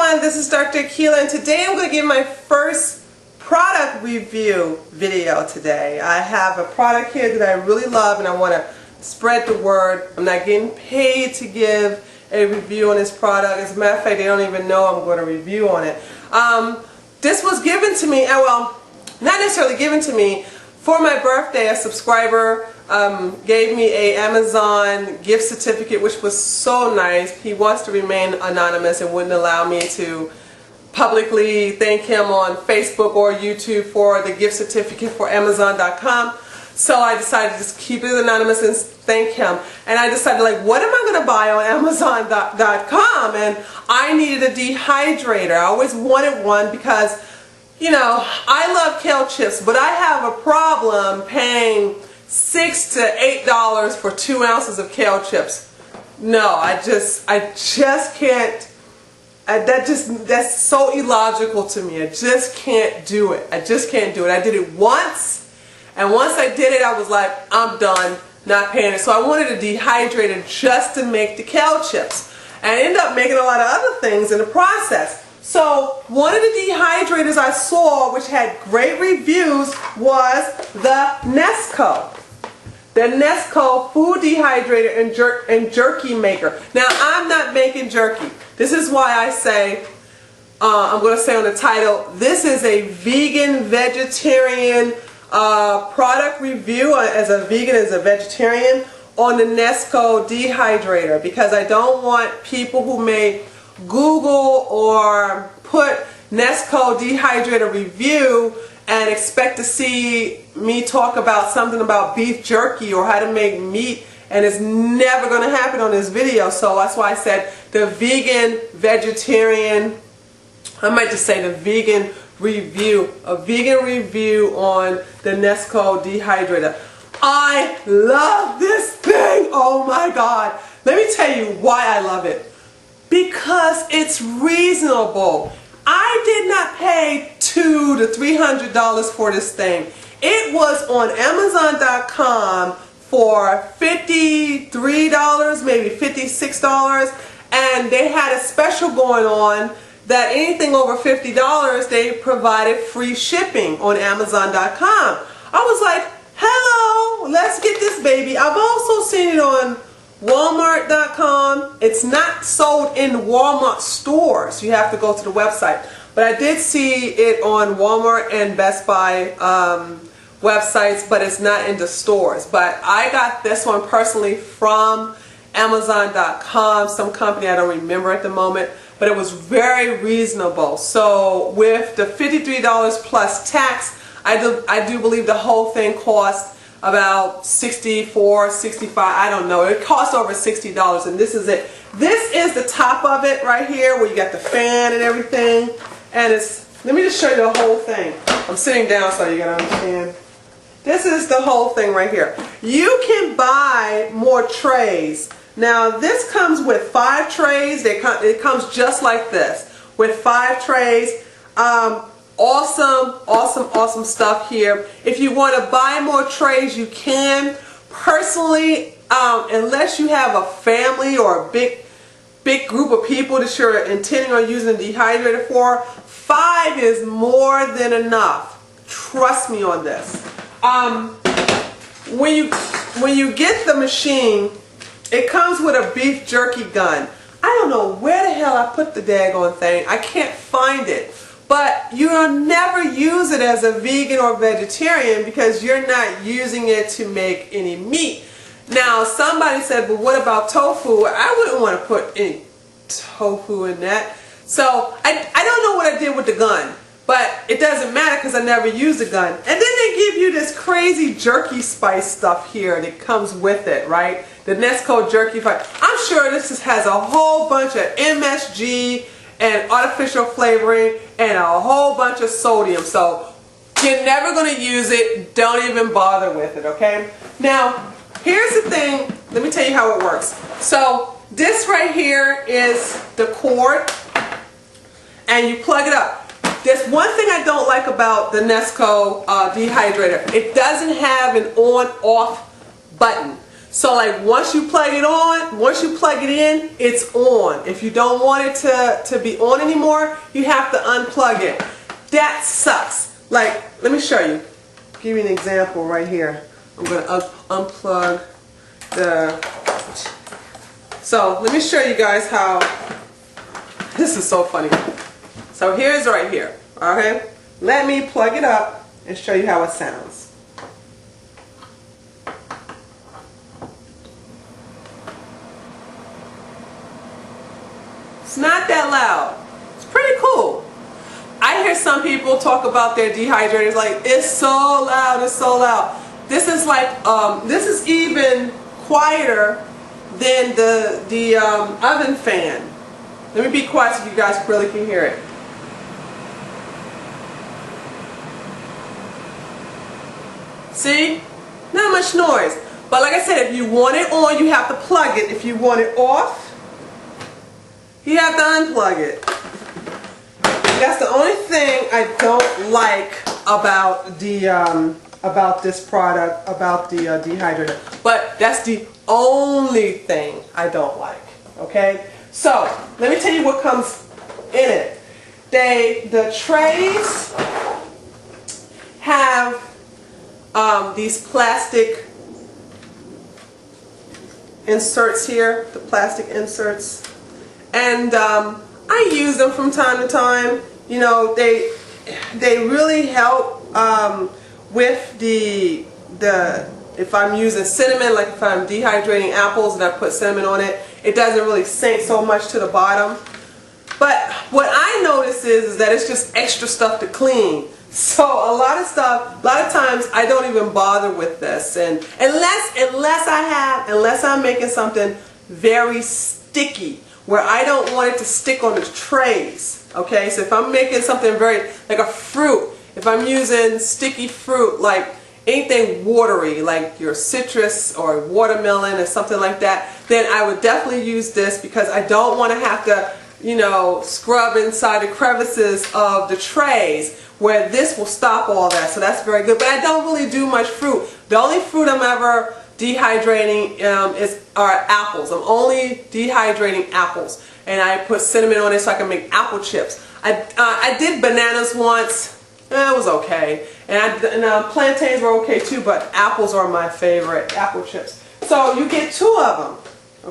everyone, this is Dr. Akila, and today I'm going to give my first product review video today. I have a product here that I really love and I want to spread the word. I'm not getting paid to give a review on this product. As a matter of fact, they don't even know I'm going to review on it. This was given to me, well, not necessarily given to me, for my birthday. A subscriber gave me a Amazon gift certificate, which was so nice. He wants to remain anonymous and wouldn't allow me to publicly thank him on Facebook or YouTube for the gift certificate for Amazon.com. So I decided to just keep it anonymous and thank him. And I decided, like, what am I going to buy on Amazon.com? And I needed a dehydrator. I always wanted one because, you know, I love kale chips, but I have a problem paying $6 to $8 for 2 ounces of kale chips. No, I just can't. That's so illogical to me. I just can't do it. I just can't do it. I did it once, and once I did it, I was like, I'm done, not paying it. So I wanted a dehydrator just to make the kale chips, and I ended up making a lot of other things in the process. So one of the dehydrators I saw, which had great reviews, was the Nesco. The Nesco food dehydrator and jerky maker. Now, I'm not making jerky. This is why I say, I'm going to say on the title, this is a vegan, vegetarian product review as a vegan, as a vegetarian, on the Nesco Dehydrator, because I don't want people who may Google or put Nesco Dehydrator review and expect to see me talk about something about beef jerky or how to make meat, and it's never going to happen on this video. So that's why I said the vegan, vegetarian, I might just say the vegan review, a vegan review on the Nesco Dehydrator. I love this thing. Oh my God. Let me tell you why I love it. Because it's reasonable. I did not pay $200 to $300 for this thing. It was on Amazon.com for $53, maybe $56, and they had a special going on that anything over $50 they provided free shipping on Amazon.com. I was like, hello, let's get this baby. I've also seen it on Walmart.com. It's not sold in Walmart stores. You have to go to the website. But I did see it on Walmart and Best Buy websites, but it's not in the stores. But I got this one personally from Amazon.com, some company I don't remember at the moment, but it was very reasonable. So with the $53 plus tax, I do believe the whole thing cost about $64, $65, I don't know. It cost over $60, and this is it. This is the top of it right here, where you got the fan and everything. And it's, let me just show you the whole thing. I'm sitting down so you can understand. This is the whole thing right here. You can buy more trays. Now this comes with 5 trays. It comes just like this, with 5 trays. Awesome stuff here. If you want to buy more trays, you can. Personally, unless you have a family or a big group of people that you're intending on using a dehydrator for, 5 is more than enough. Trust me on this. When you get the machine, it comes with a beef jerky gun. I don't know where the hell I put the daggone thing. I can't find it. But you'll never use it as a vegan or vegetarian because you're not using it to make any meat. Now, somebody said, but what about tofu? I wouldn't want to put any tofu in that. So I don't know what I did with the gun, but it doesn't matter because I never used the gun. And then they give you this crazy jerky spice stuff here that comes with it, right? The Nesco jerky spice. I'm sure this just has a whole bunch of MSG and artificial flavoring and a whole bunch of sodium. So you're never going to use it. Don't even bother with it, okay? Now, here's the thing. Let me tell you how it works. So this right here is the cord, and you plug it up. There's one thing I don't like about the Nesco dehydrator. It doesn't have an on-off button. So like once you plug it on, once you plug it in, it's on. If you don't want it to be on anymore, you have to unplug it. That sucks. Like, let me show you. Give you an example right here. I'm going to unplug the... So let me show you guys how... This is so funny. So here's right here. Okay? Let me plug it up and show you how it sounds. It's not that loud. It's pretty cool. I hear some people talk about their dehydrators like, it's so loud, it's so loud. This is like, this is even quieter than the oven fan. Let me be quiet so you guys really can hear it. See? Not much noise. But like I said, if you want it on, you have to plug it. If you want it off, you have to unplug it. That's the only thing I don't like about this product, about the dehydrator. But that's the only thing I don't like. Okay? So, let me tell you what comes in it. The trays have these plastic inserts here, the plastic inserts. And I use them from time to time. You know, they really help with the if I'm using cinnamon, like if I'm dehydrating apples and I put cinnamon on it, it doesn't really sink so much to the bottom. But what I notice is that it's just extra stuff to clean. So a lot of times I don't even bother with this, and unless I'm making something very sticky, where I don't want it to stick on the trays. Okay, so if I'm making something very, like a fruit, if I'm using sticky fruit, like anything watery, like your citrus or watermelon or something like that, then I would definitely use this, because I don't want to have to, you know, scrub inside the crevices of the trays, where this will stop all that. So that's very good. But I don't really do much fruit. The only fruit I'm ever dehydrating are apples. I'm only dehydrating apples, and I put cinnamon on it so I can make apple chips. I did bananas once. It was okay, and plantains were okay too, but apples are my favorite, apple chips. So you get 2 of them,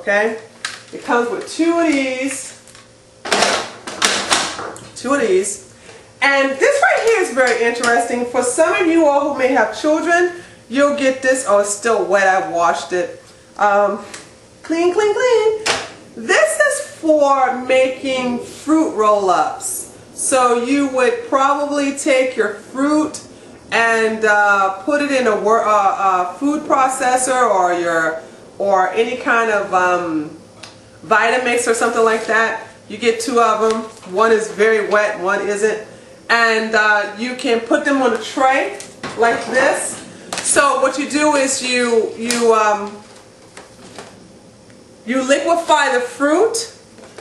okay? It comes with 2 of these, and this right here is very interesting. For some of you all who may have children, you'll get this. Oh, it's still wet. I've washed it. Clean, clean, clean. This is for making fruit roll-ups. So you would probably take your fruit and put it in a food processor or any kind of Vitamix or something like that. You get 2 of them. One is very wet, one isn't. And you can put them on a tray like this. So what you do is you liquefy the fruit,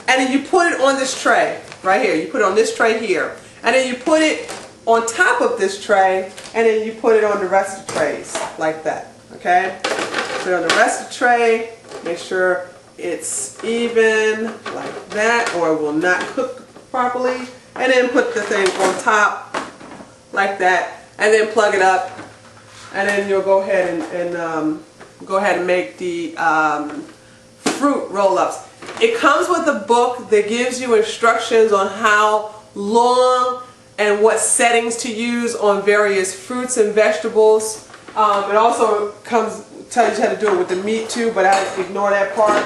and then you put it on this tray right here. You put it on this tray here, and then you put it on top of this tray, and then you put it on the rest of the trays like that. Okay? Put it on the rest of the tray. Make sure it's even like that, or it will not cook properly. And then put the thing on top like that, and then plug it up. And then you'll go ahead and make the fruit roll-ups. It comes with a book that gives you instructions on how long and what settings to use on various fruits and vegetables. It also tells you how to do it with the meat too, but I ignore that part.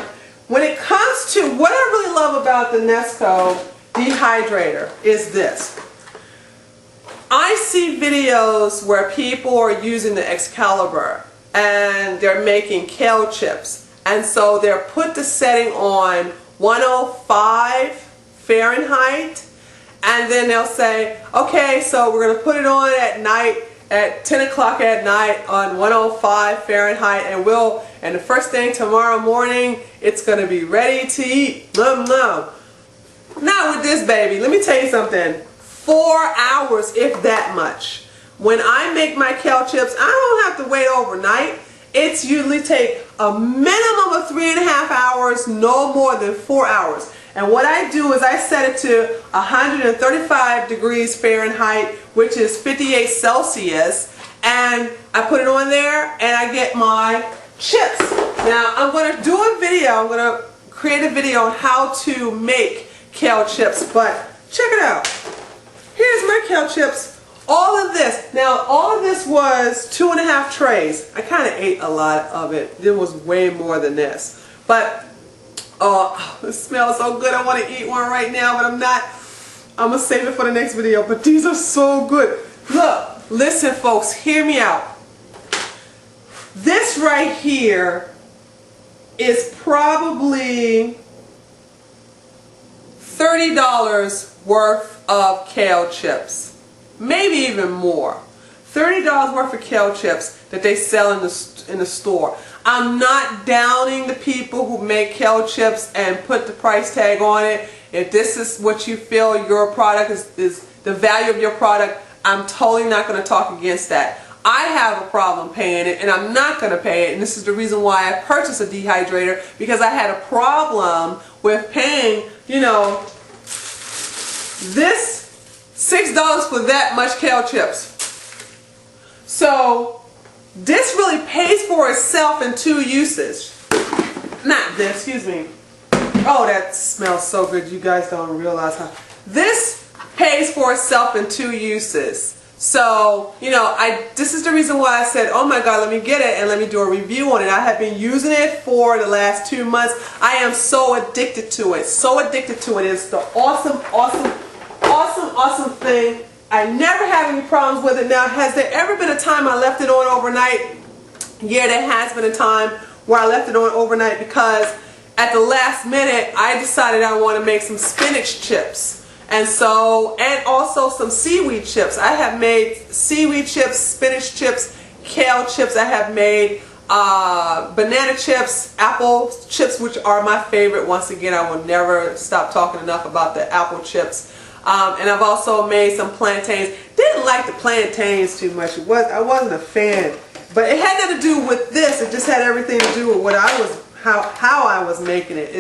When it comes to what I really love about the Nesco Dehydrator is this. I see videos where people are using the Excalibur and they're making kale chips, and so they're put the setting on 105 Fahrenheit, and then they'll say, okay, so we're going to put it on at night at 10 o'clock at night on 105 Fahrenheit, and the first thing tomorrow morning it's going to be ready to eat. No. Not with this baby. Let me tell you something. 4 hours, if that much. When I make my kale chips, I don't have to wait overnight. It's usually take a minimum of 3.5 hours, no more than 4 hours. And what I do is I set it to 135 degrees Fahrenheit, which is 58 Celsius, and I put it on there and I get my chips. Now I'm going to do a video, I'm going to create a video on how to make kale chips, but check it out. Here's my kale chips. All of this, now all of this was 2.5 trays. I kind of ate a lot of it. There was way more than this. But, oh, it smells so good. I want to eat one right now, but I'm not. I'm going to save it for the next video. But these are so good. Look, listen folks, hear me out. This right here is probably $30 worth of kale chips. Maybe even more. $30 worth of kale chips that they sell in the store. I'm not downing the people who make kale chips and put the price tag on it. If this is what you feel your product is the value of your product, I'm totally not going to talk against that. I have a problem paying it, and I'm not going to pay it, and this is the reason why I purchased a dehydrator, because I had a problem with paying, you know, this $6 for that much kale chips. So this really pays for itself in 2 uses. Not this, excuse me. Oh, that smells so good. You guys don't realize how. This pays for itself in 2 uses. So, you know, this is the reason why I said, oh my God, let me get it and let me do a review on it. I have been using it for the last 2 months. I am so addicted to it. So addicted to it. It's the awesome thing. I never have any problems with it. Now, has there ever been a time I left it on overnight? Yeah, there has been a time where I left it on overnight because at the last minute I decided I want to make some spinach chips. And also some seaweed chips. I have made seaweed chips, spinach chips, kale chips. I have made banana chips, apple chips, which are my favorite. Once again, I will never stop talking enough about the apple chips. And I've also made some plantains. Didn't like the plantains too much. I wasn't a fan. But it had nothing to do with this. It just had everything to do with what how I was making it.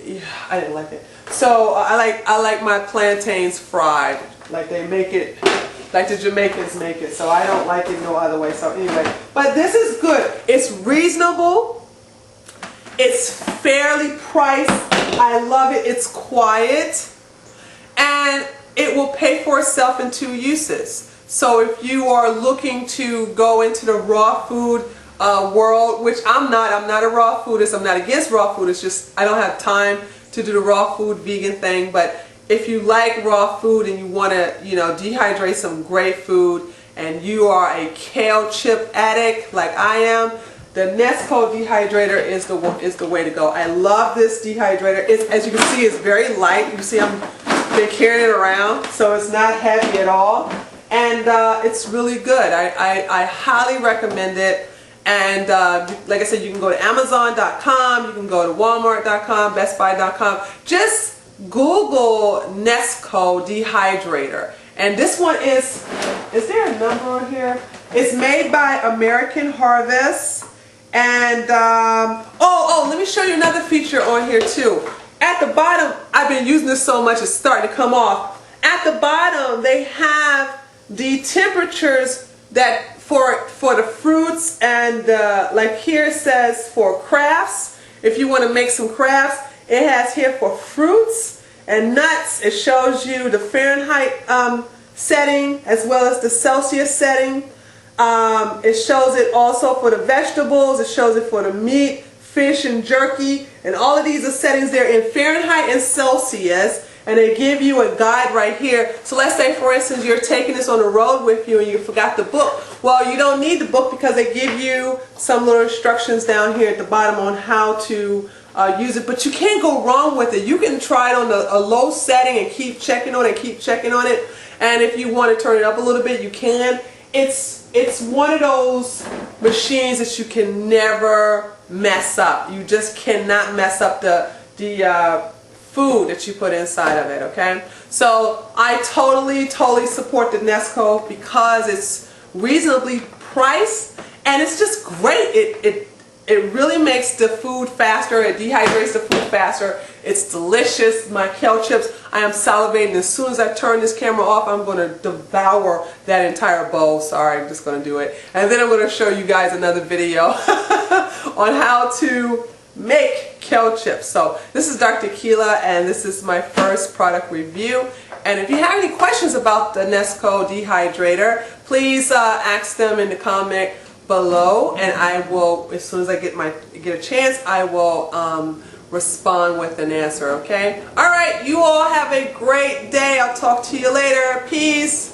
Yeah, I didn't like it. So I like my plantains fried, like they make it, like the Jamaicans make it. So I don't like it no other way. So anyway, but this is good. It's reasonable. It's fairly priced. I love it. It's quiet, and it will pay for itself in 2 uses. So if you are looking to go into the raw food world, which I'm not a raw foodist. I'm not against raw food. It's just I don't have time to do the raw food vegan thing. But if you like raw food and you want to, you know, dehydrate some great food, and you are a kale chip addict like I am, the Nesco Dehydrator is the way to go. I love this dehydrator. As you can see, it's very light. You can see I've been carrying it around, so it's not heavy at all, and it's really good. I highly recommend it. And like I said, you can go to Amazon.com, you can go to Walmart.com, BestBuy.com. Just Google Nesco Dehydrator. And this one is there a number on here? It's made by American Harvest. And, let me show you another feature on here too. At the bottom, I've been using this so much, it's starting to come off. At the bottom, they have the temperatures that for the fruits, and like here it says for crafts. If you want to make some crafts, it has here for fruits and nuts. It shows you the Fahrenheit setting as well as the Celsius setting. It shows it also for the vegetables. It shows it for the meat, fish, and jerky. And all of these are settings there in Fahrenheit and Celsius. And they give you a guide right here. So let's say, for instance, you're taking this on the road with you and you forgot the book. Well, you don't need the book because they give you some little instructions down here at the bottom on how to use it. But you can't go wrong with it. You can try it on a low setting and keep checking on it, And if you want to turn it up a little bit, you can. It's one of those machines that you can never mess up. You just cannot mess up the food that you put inside of it, okay? So I totally support the Nesco because it's reasonably priced and it's just great. It really makes the food faster. It dehydrates the food faster. It's delicious. My kale chips, I am salivating. As soon as I turn this camera off, I'm going to devour that entire bowl. Sorry, I'm just going to do it. And then I'm going to show you guys another video on how to make kale chips. So this is Dr. Keela, and this is my first product review. And if you have any questions about the Nesco Dehydrator, please ask them in the comment below, and I will, as soon as I get a chance, I will respond with an answer. Okay? All right, you all have a great day. I'll talk to you later. Peace.